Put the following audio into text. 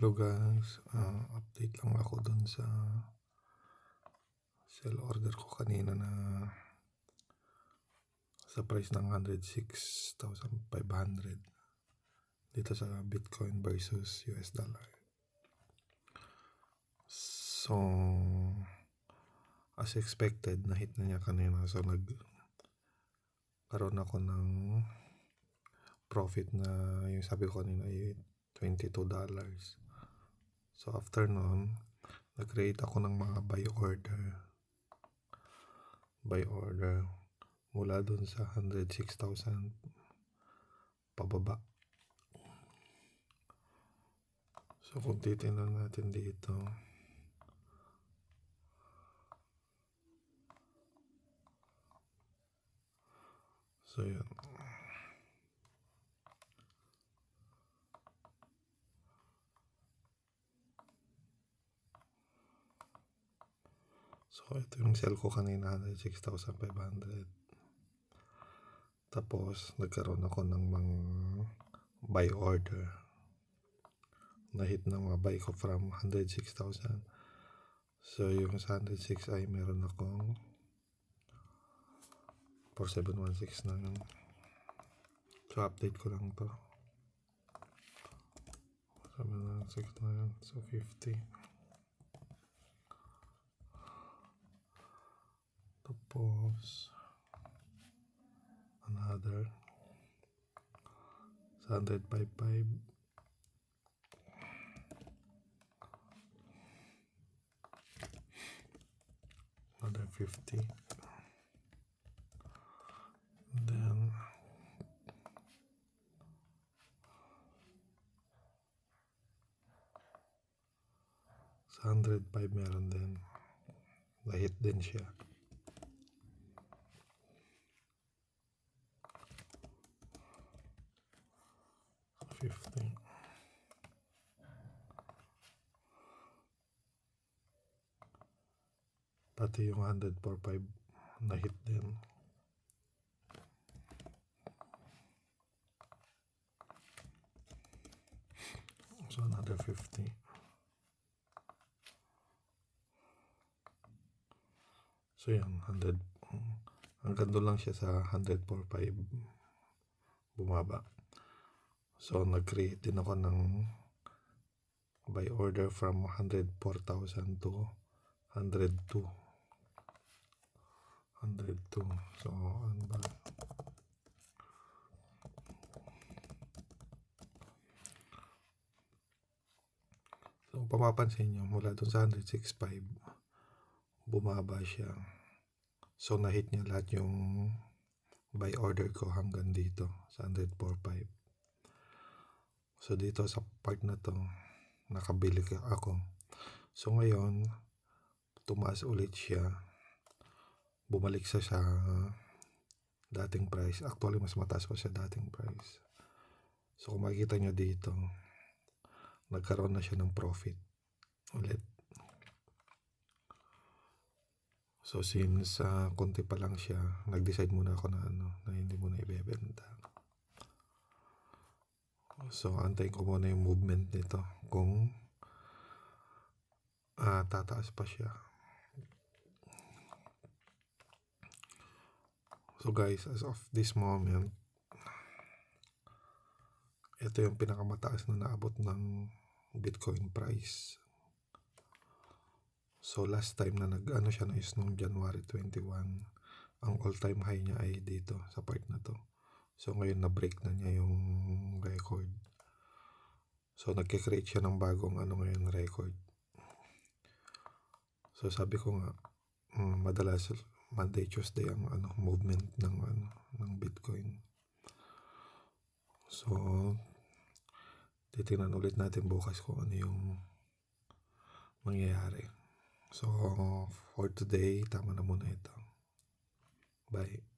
Hello guys, update lang ako dun sa sell order ko kanina na sa price ng 106,500 dito sa Bitcoin versus US dollar. So, as expected, na-hit na niya kanina. So, nagkaroon ako ng profit na yung sabi ko kanina ay $22. So, after nun, nag-create ako ng mga buy order mula dun sa 106,000 pababa. So kung titingnan natin dito, so yan, so ito yung sell ko kanina, 106,500. Tapos nagkaroon ako ng mga buy order, na-hit ng mga buy ko from 106,000. So yung sa 106 ay meron akong 4716 na yun. So update ko lang to, 4716 na yun. So 50, tapos another 105.5, another 50, and then sa 105 meron din, na-hit din siya. So 50, pati yung 104.5 na-hit din. So another 50. So yan, 100. Hanggang doon lang siya sa 104.5 bumaba. So nag-create din ako ng buy order from 104,000 to 102. So ano ba? So kung papapansin nyo, mula doon sa 106.5 bumaba siya. So na-hit niya lahat yung buy order ko hanggang dito sa 104.5. So dito sa part na to, nakabili ako. So ngayon, tumaas ulit siya. Bumalik sa dating price. Actually, mas mataas pa siya dating price. So kung makikita nyo dito, nagkaroon na siya ng profit ulit. So since konti pa lang siya, nag-decide muna ako na hindi muna ibebenta. So antayin ko muna yung movement nito kung tataas pa siya. So guys, as of this moment, ito yung pinakamataas na naabot ng Bitcoin price. So last time na siya na is nung January 21. Ang all-time high niya ay dito sa part na to. So ngayon na-break na niya yung record. So nagke-create siya ng bagong ngayon record. So sabi ko nga, madalas Monday, Tuesday ang movement ng Bitcoin. So titingnan ulit natin bukas kung ano yung mangyayari. So for today, tama na muna ito. Bye.